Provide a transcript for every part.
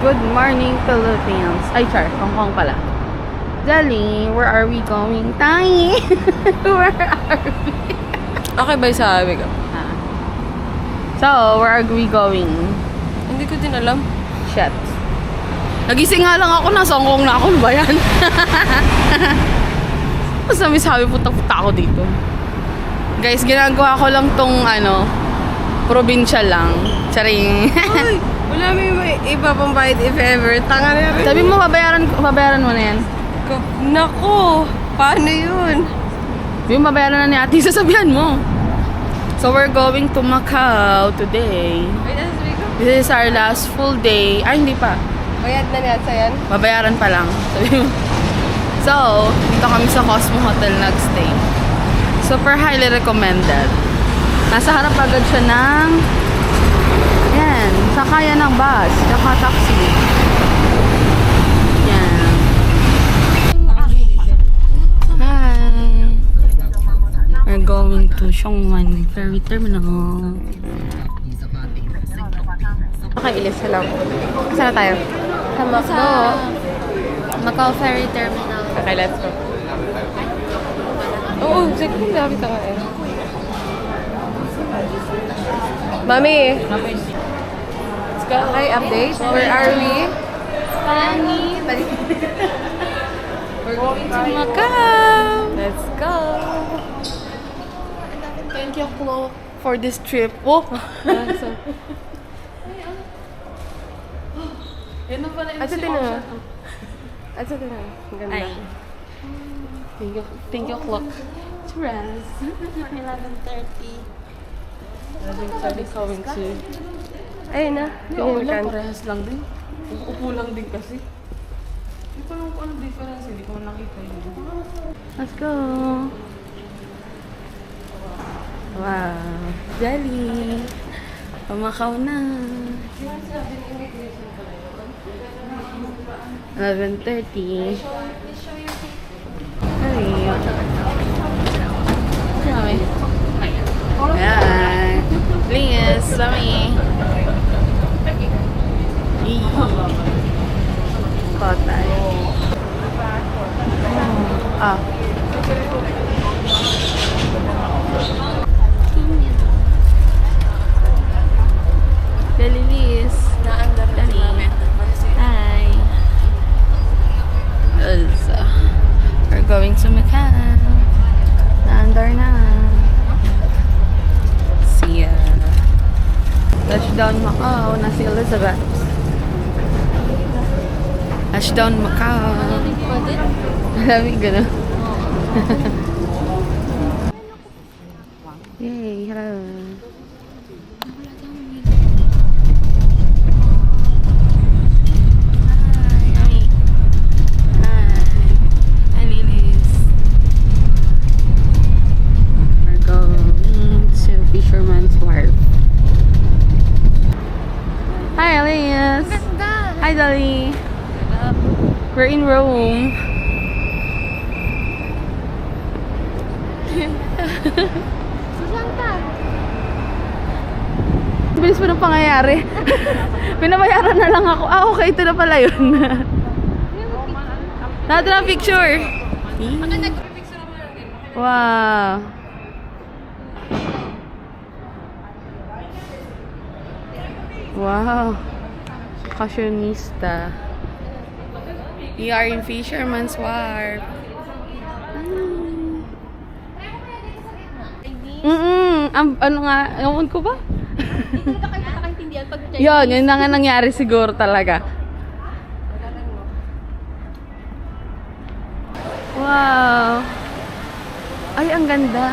Good morning, Philippines. Ay, char. Hong Kong pala. Jolly, where are we going? Tangi! Where are we? Okay ba yung sabi ko? So, where are we going? Hindi ko din alam. Shit. Nagising nga lang ako, nasa Hong Kong na ako. Ano ba yan? Basta may sabi, puta-puta ako dito. Guys, ginagawa ko lang tong, probinsya lang. Charing. Ay, wala may iba pang bayad if ever. Tanga na rin. Sabi mo, babayaran mo na yan. Nako, paano yun? Yung babayaran na ni ate, sasabihan mo. So, we're going to Macau today. Wait, that's Rico. This is our last full day. Ay, hindi pa. Bayad na niya sa yan? Babayaran pa lang. So, dito kami sa Cosmo Hotel nag-stay. Super highly recommended. Nasa harap agad siya ng yan, sakaya ng bus, tsaka taxi. Yan. Hi. We're going to Xiongwan Ferry Terminal. Okay, ilis na lang. Saan na tayo? Sa Macdo. Macau Ferry Terminal. Okay, let's go. Oo, sige, sabi ka nga eh. Mami! Let's go. Hi, update. Where are we? We're going to Macau! Let's go! Thank you, Chloe, for this trip. Oh! Yan na pala yung At sa tina. At sa tina. Ang ganda. Ay. Thank you, Chloe. Cheers. 11:30. Sabi going to... Ayun na. Okay lang, Pinilikan. parehas lang din. Upo lang din kasi. Hindi ko alam kung anong difference, hindi ko nakita yun. Let's go! Wow! Jelly! Pamakaw na! 11:30. Ay! Sabi. Ayan! Please, Sami! Kotay. Ah. Delilis. Naandar na namin. Hi. We're going to Macau. Naandar na. See ya. Touchdown Macau. Nasi Elizabeth. Touchdown Macau. Malamig gano'n. Yay, hello. Hi, Elias. Hi, Dolly. We're in Rome. Bilis pa ng pangyayari. Pinabayaran na lang ako. Ah, okay. Ito na pala yun. Natin ang picture. Wow. Wow. Fashionista. We are in Fisherman's Wharf. Ano nga, ewan ko ba? Hindi talaga kayo nakakaintindihan pag Yun na nga nangyari siguro talaga. Wow. Ay, ang ganda.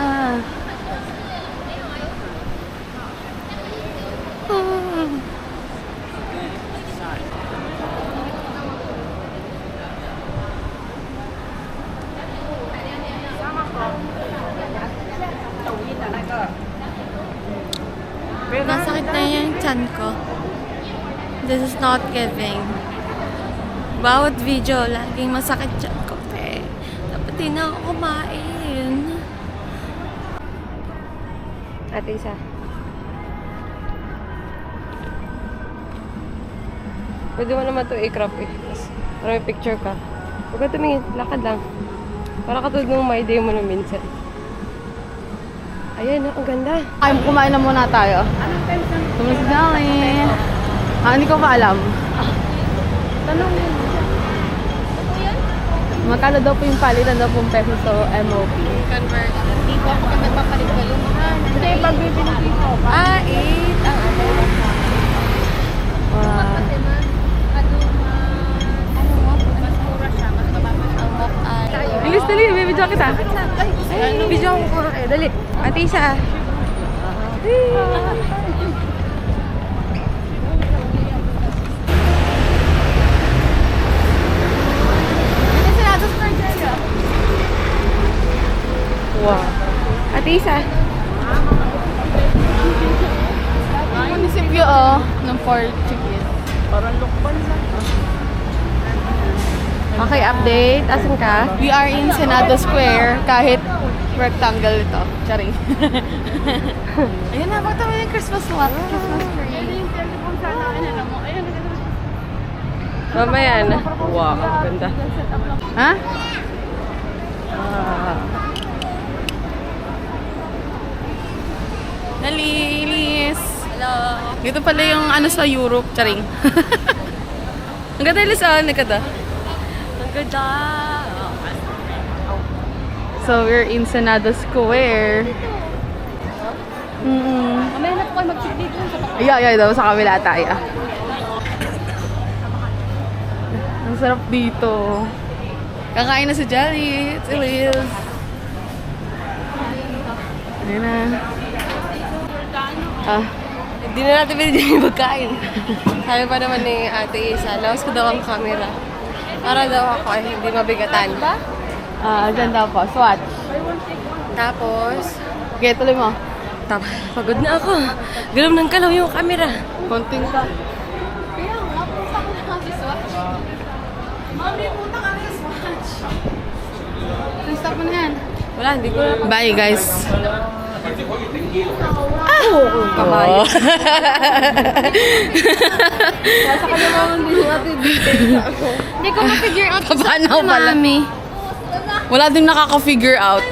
Nasakit na yung tiyan ko. This is not giving. Bawat video, laging masakit tiyan ko. Dapat di na ako kumain. Ate isa. Pwede mo naman ito i-crop eh. Tapos, para may picture ka. Huwag ka tumingin, lakad lang. Para katulad ng my day mo na minsan. Ayan, ang ganda. Ay, kumain na muna tayo. Anong time sa Tumis dami. Hindi ko pa alam. tanong mo? Magkano daw po yung palitan daw pong peso sa MOP? Convert. Hindi po ako pag nagpapalit kayo. Hindi, pag bibili ko. 8 ang ano. Wow. Bilis, dali. May video kita. Ay, video ko nga eh. Dali. Ate Isa. Wow. Ate Isa. Munisipyo, oh. Ng Portuguese. Parang lukban lang. Okay, update. Asan ka? We are in Senado Square. Kahit rectangle ito. Charing. Ayun na, bakit yung Christmas light? Christmas tree. Mamaya na. Wow, ang ganda. Ha? Nalilis. Hello. Dito pala yung ano sa Europe. Charing. Ang ganda yung lisaan. Nagkada. Ang ganda. So, we're in Senado Square. Mamaya na po kayo mag-check dito sa baka. Yeah, daw sa kabila tayo. Ang sarap dito. Kakain na si Jelly. It's Elise. Ayun na. Hindi na natin binigyan yung pagkain. Sabi pa naman ni Ate Isa, lawas ko daw ang camera. Para daw ako ay hindi mabigatan. Dyan daw po. Swatch. Tapos, Okay, tuloy mo. pagod na ako. Galaw ng galaw yung camera. Konting ka. Stop mo na yan. Wala, hindi ko na. Bye, guys. Kabayo. Hindi ko ma-figure out Paano pala? Mami. Wala din nakaka-figure out.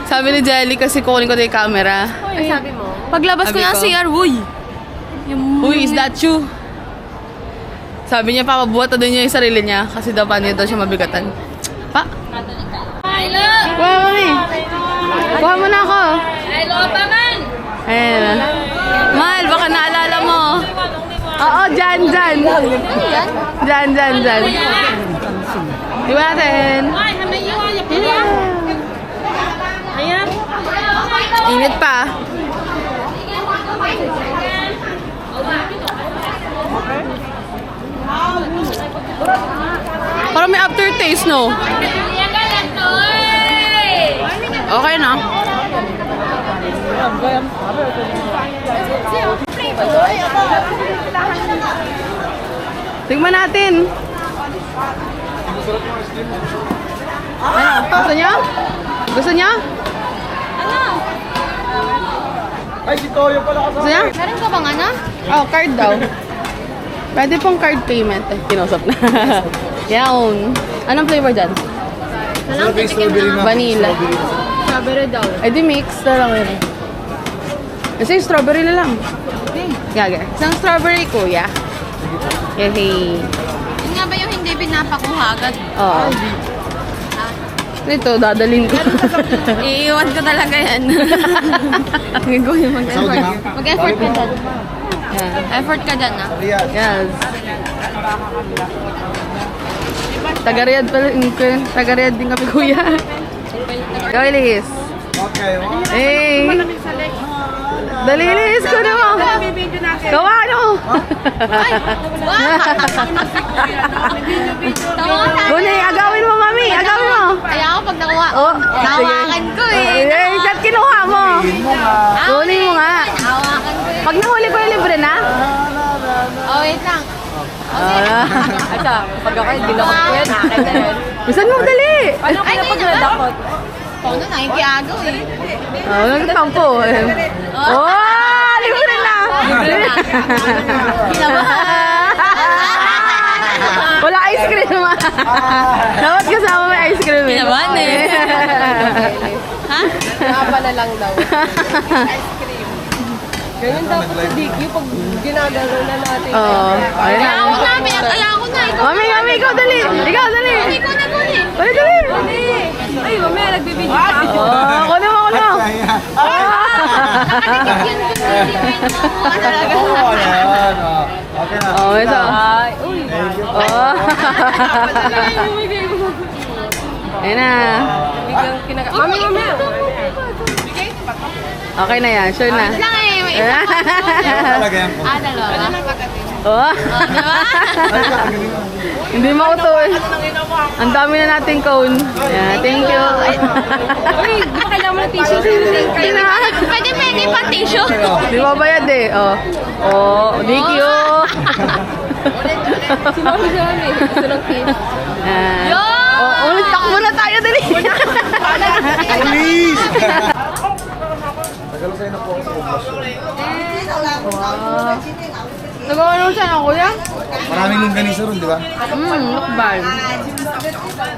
Sabi ni Jelly kasi kukunin ko na yung camera. Ay, sabi mo? Paglabas ko Sabi ng ko. CR, uy. Uy, is that you? Sabi niya, papabuhat na din niya yung sarili niya kasi daw paano daw siya mabigatan. Pa? Kuha mo ni. Kuha mo na ako. Ayan. Mahal, baka naalala mo. Oo, dyan. Dyan. Di ba natin? Init pa. Parang may aftertaste, no? Okay na. Tingnan natin. Ano? Gusto niya? Gusto niya? Ay, si Toyo pala kasama. Gusto niya? Meron ka bang ano? Oh, card daw. Pwede pong card payment. Kinausap na. Yan. Anong flavor dyan? Sarap yung strawberry na. Vanilla. Strawberry daw. Eh di mix na lang yun. Kasi strawberry na lang. Gaga. Isang strawberry, kuya. Yehey. Yun nga ba yung hindi pinapakuha agad? Oo. Ito, dadalhin ko. Iiwan ko talaga yan. Gagawin Saudi mag-effort. na? Mag-effort ka dyan. Yeah. Effort ka dyan, ah. Riyadh. Yes. Taga-Riyadh pala. Taga-Riyadh din kami, kuya. Go, Elise. Okay, wow. Hey. Dali, Elise. Kuno mo. Gawa, no? Kuno, agawin mo, mami. Agawin mo. Kaya ako pag nakuha, Oh, nahawakan ko eh. Eh, ba't kinuha mo? Tingin mo nga. Kunin mo nga. Nahawakan ko eh. Pag nahuli ko yung libre na. Oh, wait lang. Asa, pag ako hindi na ko yan, akin na yan. Bisan mo, dali. Paano kaya pag nadakot? Kung na, nakikiagaw eh. Oh, nagtampo. Oh, libre na. Libre na. Kinabahan. ice cream. Dapat kasama may ice cream. Pinabahan eh. Ha? Haba na lang daw. Ganyan dapat sa DQ pag ginagano na natin. Oo. Ayun na. Ako na, pinakala ko na. Mami, ikaw dali. Ikaw dali. Ikaw na ko eh. Ay, dali. Ay, mamaya nagbibideo pa ako. Ako na. Oo, ayan. Okay na. Oh, ito. Ay, uy. Thank you. Oh. Ayun na. Biglang Mami, mamaya. Okay na yan. Sure na. Lang eh. May Talaga yan po. dalawa. Oh. Hindi mauto eh. Ang dami na nating cone. Yeah, thank you. Uy, di ba kailangan mo ng tissue? Pwede pa tissue. Di ba bayad eh? Oh. Oh, thank you. Si Mami si Mami. Ito lang tissue. Yan. Oh, ulit takbo na tayo dali. Please! Tagalo sa'yo na po ako sa poblasyon. Nagawa naman siya ng kuya? Maraming longganisa ron, di ba? Lukbal.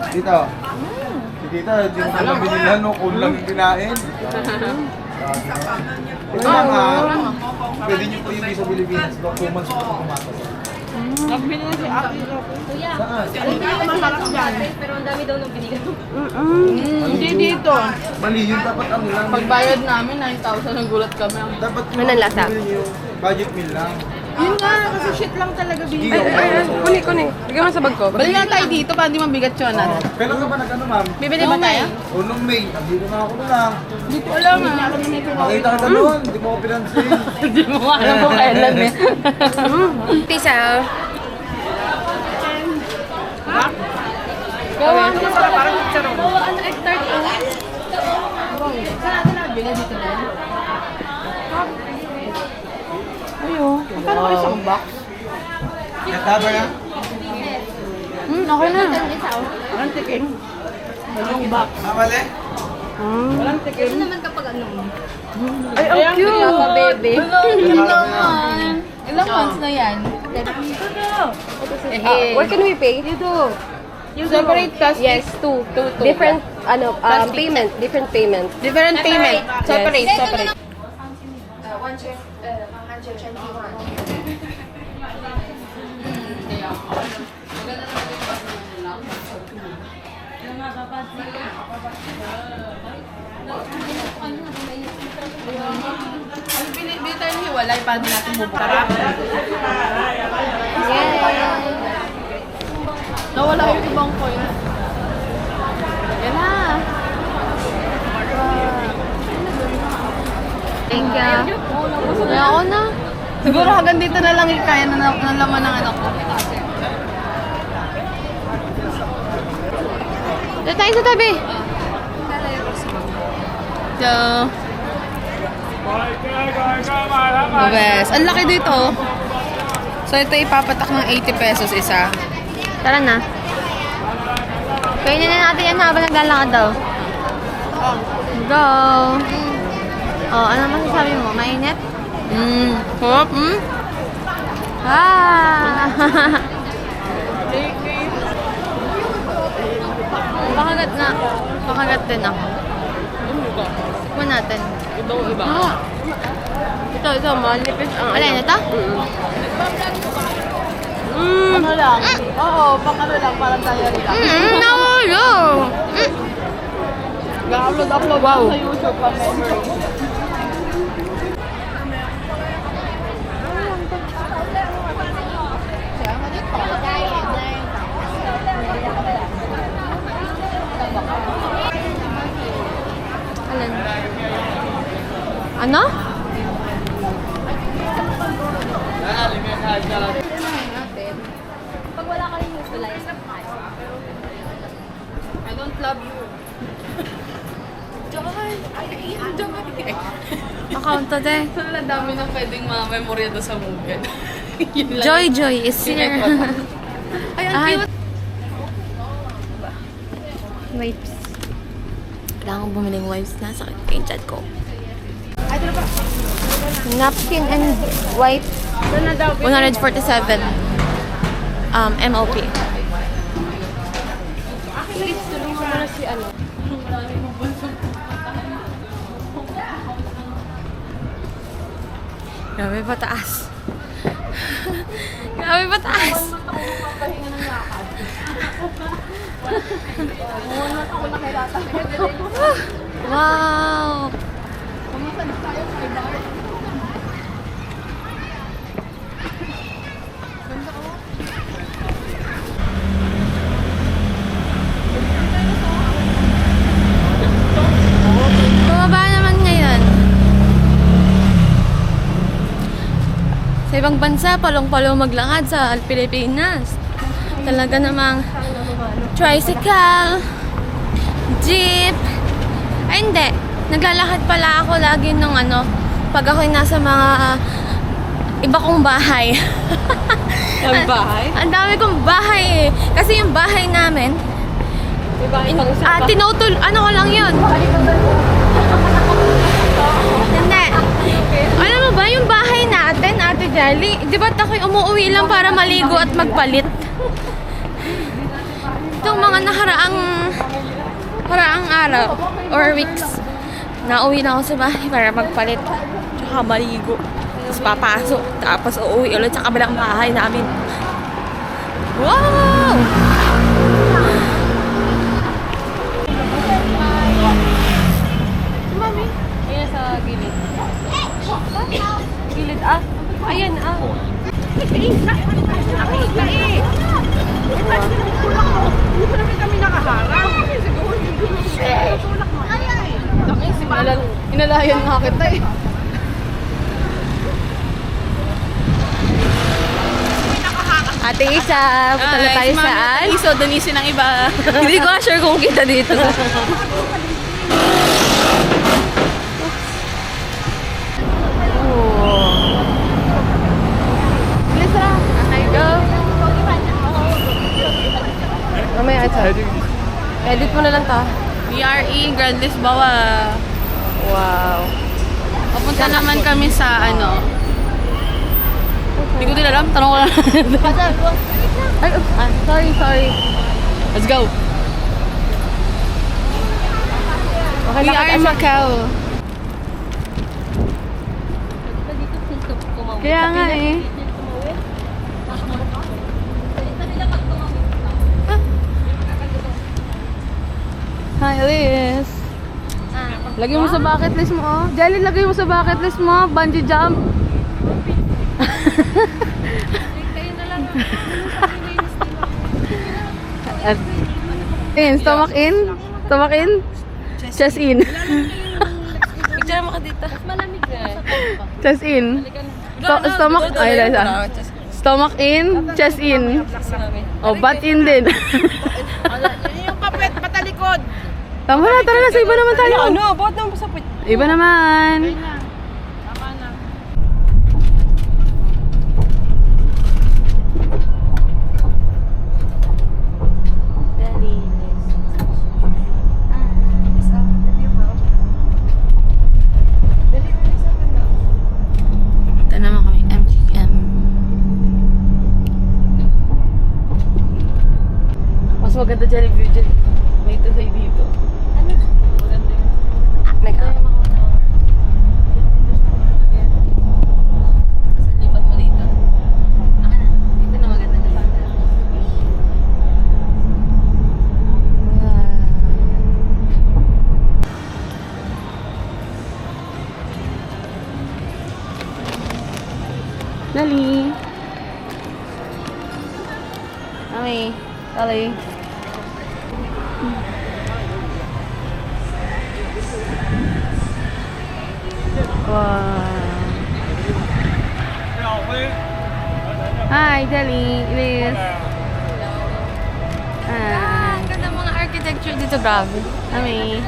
Dito. Si tita, hindi mo lang binilhan, no? Kung lang yung kinain. Ito lang ha. Pwede niyo po yung sa Pilipinas. 2 months po ako kumakas. Nagbili na si Aki. Saan? Pero ang dami daw nung binigay. Hindi dito. Mali, yun dapat ano lang. Pagbayad namin, 9,000 nagulat kami. Dapat Anong lasa? yung budget meal lang. Yun nga, kasi shit lang talaga Sige, binigay. Kuni. Bigyan mo sa bag ko. Balikan tayo dito para hindi mabigat yun. Kailan ka ba nag-ano, ma'am? Bibili ba tayo? O nung May, nandito na ako na lang. Hindi ko alam ah. Makita ka doon, hindi mo ako pinansin. Hindi mo nga alam kung kailan eh. Pisa. Gawa ko sa parang chicharon. Gawa ano, egg-tart ko. Saan natin nabili dito na? Ayun. Magkano ko isang box? Nataba na? Okay na. Walang tikim. Walang box. Mali? Walang tikim. naman kapag ano? Ay, ang cute! baby. Hello, naman. Ilang months na yan? Where can we pay? Separate plastic? Yes, two. Different payment. Different payment. Different payment. Separate. Bili tayo ng hiwalay para di natin bubukara. Nawala yung ibang coin. Yan na. Thank you. Kaya ako na. Siguro hanggang dito na lang kaya na ng laman ng anak ko. Dito tayo sa tabi. So, the best. Ang laki dito. So, ito ipapatak ng 80 pesos isa. Tara na. Kainin na natin yan habang naglalakad daw. Go! Oh, ano masasabi mo? Mainit? Hop, Ah! Pakagat na. Pakagat din ako. Tikman natin. Iba. Ito, malipis ang Alin, ito? Ano lang? Oo, pang ano lang, parang tayo rin lang. Nawalo! Ga-upload wow. Sa YouTube pa memory. Alin? Ano? Pag wala ka rin utilize. I don't love you. Account to day. Sobrang dami na pwedeng ma-memorya doon sa movie. Yun lang. Joy is here. Ay, ang cute. Wipes. Kailangan ko bumiling wipes na. Sakit pa yung chat ko. Napkin and wipes. 147. MOP. Tulungan mo na si ano. Grabe pataas. Grabe pataas. Wow! Bumaba naman ngayon. Sa ibang bansa, palong-palong maglakad sa Pilipinas. Talaga namang tricycle, jeep. Ay hindi, naglalakad pala ako lagi nung pag ako'y nasa mga iba kong bahay. Ang bahay? Ang dami kong bahay eh. Kasi yung bahay namin, tinutol, ko lang yun. Hindi. Alam mo ba, yung bahay natin, Ate Jolly, di ba't ako'y umuwi lang para maligo at magpalit? Itong mga nakaraang araw or weeks, nauwi na ako sa bahay para magpalit. Tsaka maligo. Tapos papasok. Tapos uuwi ulit sa kabilang bahay namin. Wow! Mami. Ayan sa gilid. Gilid Ayan Inalayan nga kita eh. Ate Isa, punta na tayo saan? Iso, dunisin ng iba. Hindi ko sure kung kita dito. Okay, go. Mamaya ito. Edit mo na lang to. We are in Grand Lisboa. Wow. Papunta naman kami sa Hindi ko din alam. Tanong ko lang. Sorry. Let's go. Okay, We are in Macau. Kaya nga eh. Hi, Liz. Lagay mo sa bucket list mo, oh. Jelly, lagay mo sa bucket list mo. Bungee jump. Stomach in. Stomach in. Chest in. Picture mo ka dito. Malamig na. Chest in. Stomach. Ay, isa. Stomach in. Chest in. Oh, butt in din. Yung kapit, patalikod. Tama na, tara na. Sa iba naman tayo. Ba't naman sa pit? Iba naman. Ito naman kami, MGM. Mas maganda dyan yung view dyan. May tusay dito. Lipat mo dito. Dito na maganda na. Dali. Mami, dali. Wow. Hi, Dali. Liz. Ang ganda mga architecture dito, grabe. Mami.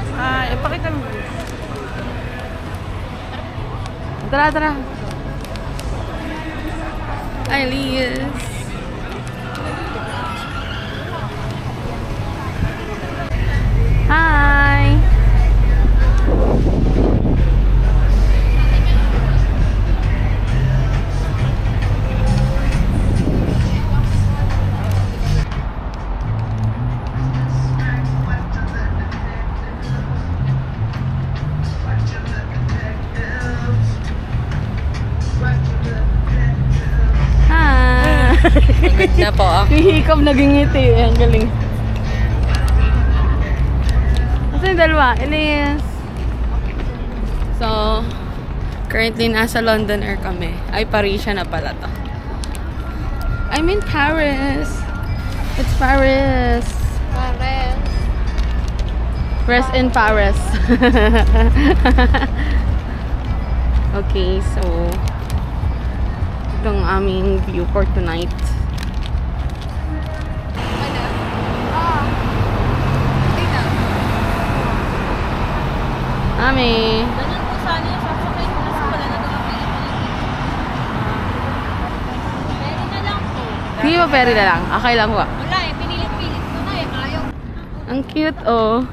Ipakita mo. Tara, tara. Ay, Liz. Hi. na po. Hihikab naging ngiti. Ang galing. Asa yung dalawa? Elise. So, currently nasa London Air kami. Ay, Parisian na pala to. I'm in Paris. It's Paris. Pares. Rest in Paris. Okay, so ito ang aming view for tonight. Ami. Ganun po sana yung sasakay ko na wala na doon Pwede na lang po. Hindi mo pwede na lang. Okay lang ba? Wala eh, pinilit-pilit ko na eh. Ayaw. Ang cute, oh.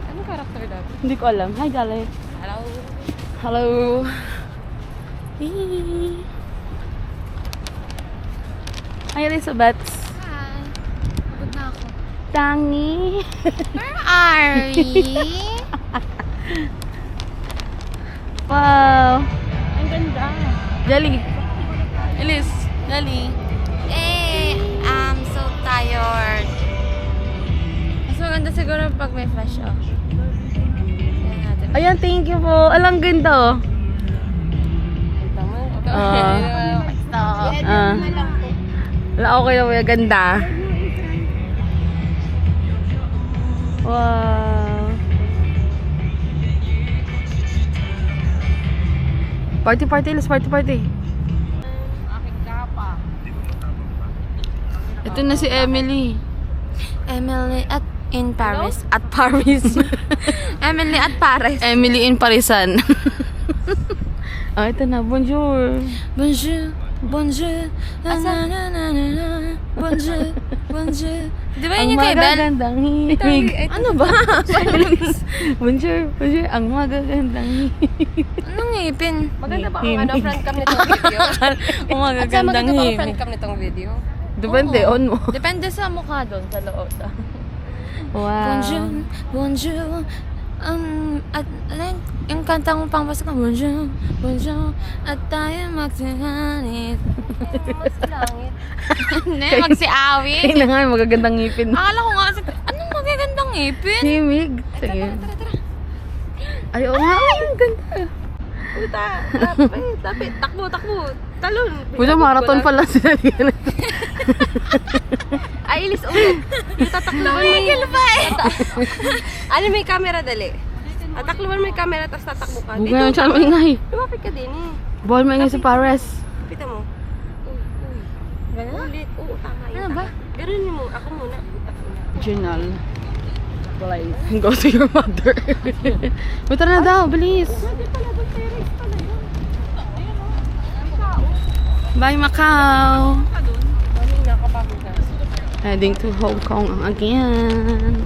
Anong character dati? Hindi ko alam. Hi, Jolly. Hello? Hello. Hey. Hi, Elizabeth. Hi. Pagod na ako. Tangi. Where are we? Wow. Ang ganda. Jelly. Elis. Jelly. I'm so tired. Mas maganda siguro pag may flash off. Ayan, thank you po. Alang ganda, oh. Tama. Wala, okay na po. Ganda. Wow. Party, party. Let's party, party. Ito na si Emily. Emily in Paris. At Paris. Emily at Paris. Emily in Parisan. Oh, ito na. Bonjour. Bonjour. Bonjour. Na, na, na, na, na, na. Bonjour. Bonjour. Di ba yun yung kay Belle? magagandang himig. Ano ba? Bonjour. Bonjour. Ang magagandang himig. Anong ngipin? Maganda ba ang front cam nitong video? Ang At saan magagandang maganda ba ang front himig. cam nitong video? Depende, Oo. on mo. Depende sa mukha doon, sa loob. Wow. Bonjour. Bonjour. At yung kantang pangpasok ka, bonjour, bonjour, at tayo magsihanit. Sa langit. Hindi, magsiawit. Ay na nga, magagandang ngipin. Akala ko nga, anong magagandang ngipin? Himig. Sige. Ay, oo nga. Ay, ang ganda. Puta. Tapit. Takbo. Talon. Puta, marathon pala sila. Ay, ilis ulit. Yung tatakluban mo. Tumigil pa eh. Ano may camera dali? Tatakluban mo yung camera tapos tatakbo ka. Huwag na siya maingay. Lumapit ka din eh. Bawal maingay sa Paris. Pita mo. Uy. Ganun? Ulit. Oo, tama yun. Ano ba? Ganun mo. Ako muna. Journal. Place. Go to your mother. Buta na daw, bilis. Bye, Macau. Daming nakapagod na. Heading to Hong Kong again.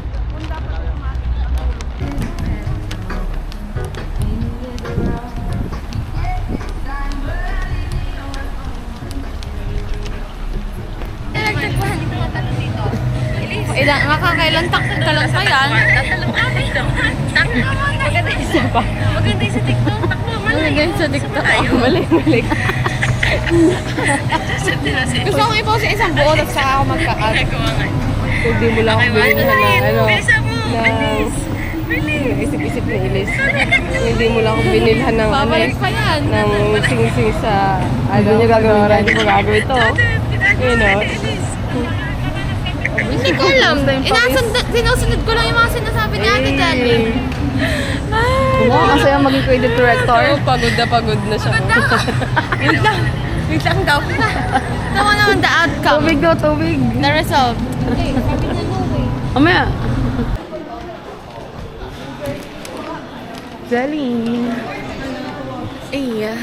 Ilang, makakailan talon pa yan? Maganda isa pa. Maganda isa TikTok. Maganda sa TikTok. Mali. Gusto kong i-post yung isang buo tapos saka ako magkakat. Hindi mo lang ako bilhin isip-isip ni Ilis. Hindi mo lang ako binilhan ng Babalik pa yan. ng sing-sing sa Ano niya gagawin yan? Hindi mo gagawin ito. You know? Hindi ko alam. Sinusunod ko lang yung mga sinasabi ni Ate Jenny. Ano, masaya maging creative director. Oo, pagod na siya. Wait lang daw. Tawa naman the outcome. Tubig daw, tubig. The result. Mamaya. Jelly. Ay.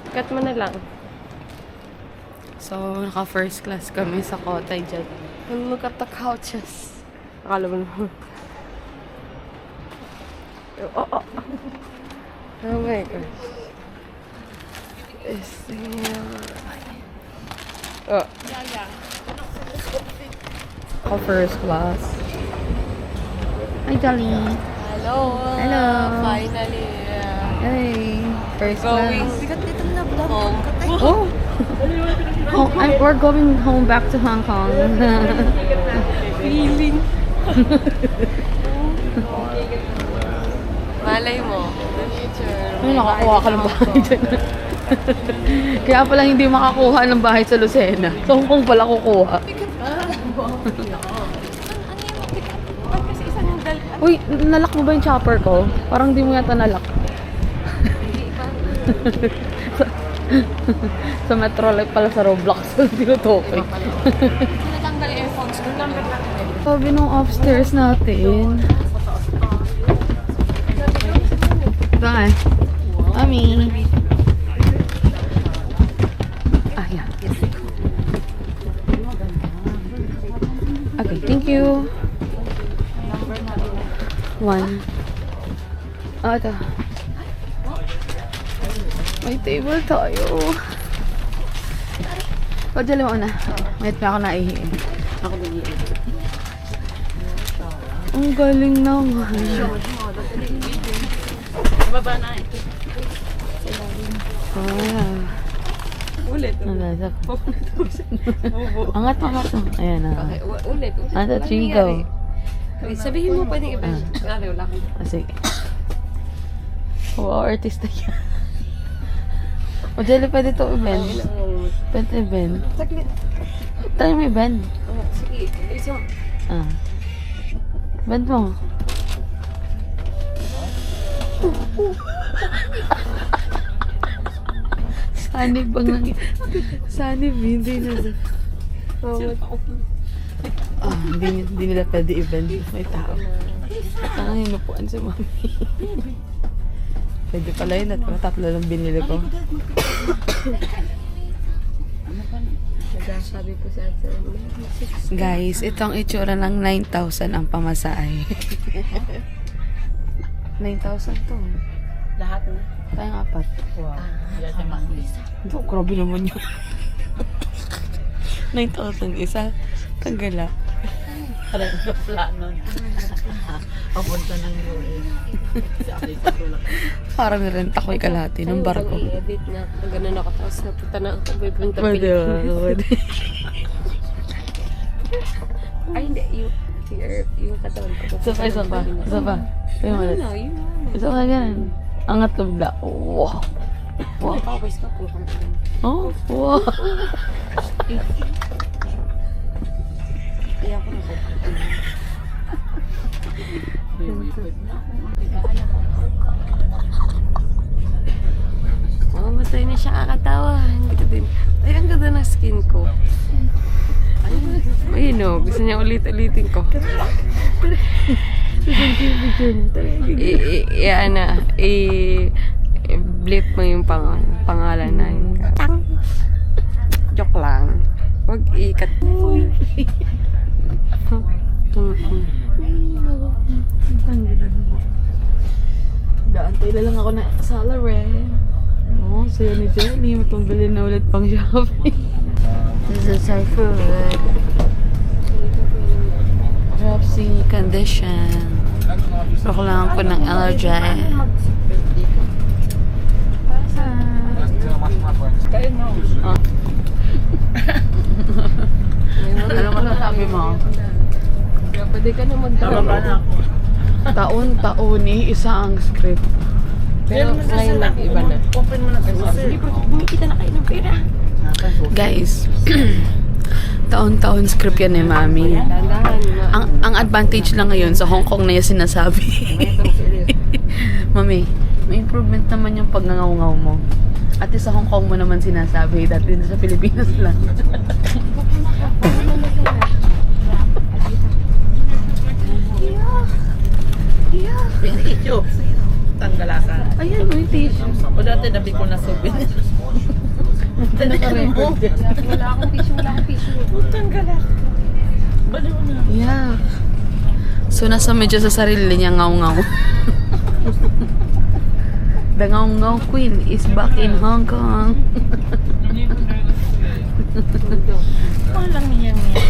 Cut mo na lang. So, naka-first class kami sa Kotay dyan. And look at the couches. Akala mo naman. Oh my gosh. Oh. Naka-first class. Hi, Jelly. Hello. Hello. Finally. Hey, first class. Bigat dito na vlog. Oh! We're going home back to Hong Kong. Feeling. Malay mo. The future. Ay, nakakuha ka ng bahay dyan. Kaya pala hindi makakuha ng bahay sa Lucena. Sa Hong Kong pala kukuha. Uy, nalak mo ba yung chopper ko? Parang di mo yata nalak. Sa Metro Life pala sa Roblox. Tinutoke. Tinatanggal yung earphones ko. Sabi nung upstairs natin. Bye. Mami. Ah, yeah. Okay, thank you. 1. Ah, ito. May table tayo. Padali mo na. Wait pa ako naihiin. Ako naihiin. Ang galing naman. Baba na eh. Ah. Ulit. Angat. Ayan na. Okay, ulit. Ano, Chico? Sabihin mo pwedeng iba. Wala akong. Ah, sige. Wow, artista yan. O, Jelly, pwede ito i-bend. Pwede i-bend. Saglit. Tayo may bend. Sige, isang. Ah. Bend mo. Sanib bang nang... Sanib, hindi na. Ah, hindi nila pwede i-bend. May tao. Tangan yung lupuan si mami. Pwede pala yun at tatlo lang binili ko. Sabi ko sa atin. Guys, itong itsura ng 9,000 ang pamasahe. 9,000 to. Lahat na. Tayong apat. Wow. Ito, grabe naman yun. 9,000 isa. Tanggala. Parang plano. Papunta ng US. Parang nirenta ko yung kalahati ng barko. I-edit na. Ganun ako. Tapos napunta na ako. Punta Pwede. Ay, hindi. Yung katawan ko. Isa pa. Kaya malit. Yun. Isa pa ganun. Angat na bigla. Wow. Wow. Pawis ka po. Oh, wow. Kaya ako na po. Oh, matay na siya kakatawa. Ay, ang ganda ng skin ko. Ay, no. Gusto niya ulit-ulitin ko. I-blip mo yung pangalan na yun. Joke lang. Huwag ikat. Daantay na lang ako na salary. Oh, sayo ni Jenny. May pambili na ulit pang shopping. This is our food. Dropsy condition. Kailangan ko ng allergy. Oh. Ano mo sabi mo? Pwede ka na magdala. Taon-taoni, isa ang script. Pero ngayon lang, iba na. Open mo na kayo. Bumikita na kayo ng pera. Guys, taon-taon script yan eh, mami. Ang advantage lang ngayon, sa Hong Kong na yung sinasabi. Mami, may improvement naman yung pagngangaw-ngaw mo. At sa Hong Kong mo naman sinasabi, dati sa Pilipinas lang. Tissue. Tanggalasan. Ayan, may tissue. O dati nabi ko na souvenir. Naka-record. Wala akong tissue. Tanggalasan. Baliw na. Yeah. So, nasa medyo sa sarili niya ngaw-ngaw. The ngaw-ngaw queen is back in Hong Kong. Walang niyang niya.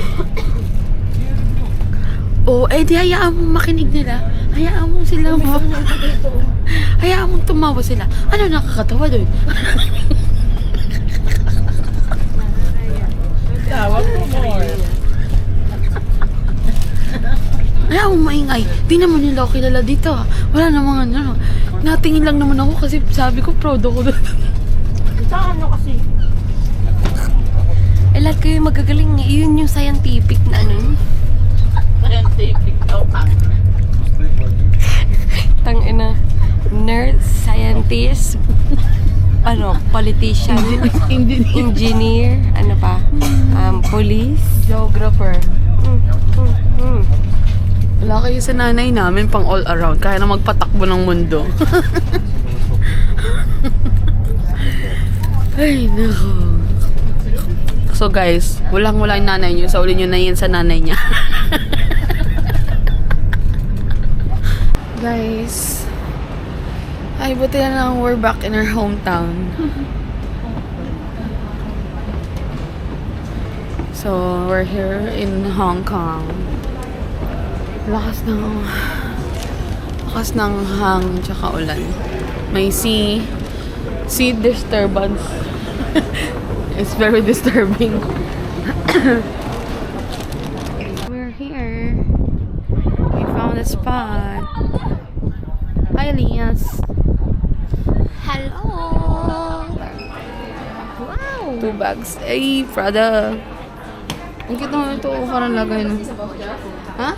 Oh, eh di hayaan mo makinig nila. Hayaan mo sila Hayaan mong tumawa sila. Ano nakakatawa doon? Tawag mo more. Hayaan mong maingay. Di naman nila ako kilala dito. Wala namang ano. Natingin lang naman ako kasi sabi ko proud ako doon. Sa ano kasi? Eh, lahat kayo magagaling. Yun yung scientific na ano. Scientific daw pang. Tangina. Nurse, scientist, ano, politician, engineer, ano pa, police, Geographer. mm, mm, mm. Wala kayo sa nanay namin pang all around. Kaya na magpatakbo ng mundo. Ay, nako. So guys, walang-wala yung nanay nyo. Saulin nyo na yan sa nanay niya. Guys, ay buti na lang we're back in our hometown. So, we're here in Hong Kong. Lakas ng hangin tsaka ulan. May sea disturbance. It's very disturbing. We're here. We found a spot. Hi, Elias. Hello! Wow! 2 bags. Ay, Prada. Ang cute naman ito. Parang lagay no. Ha?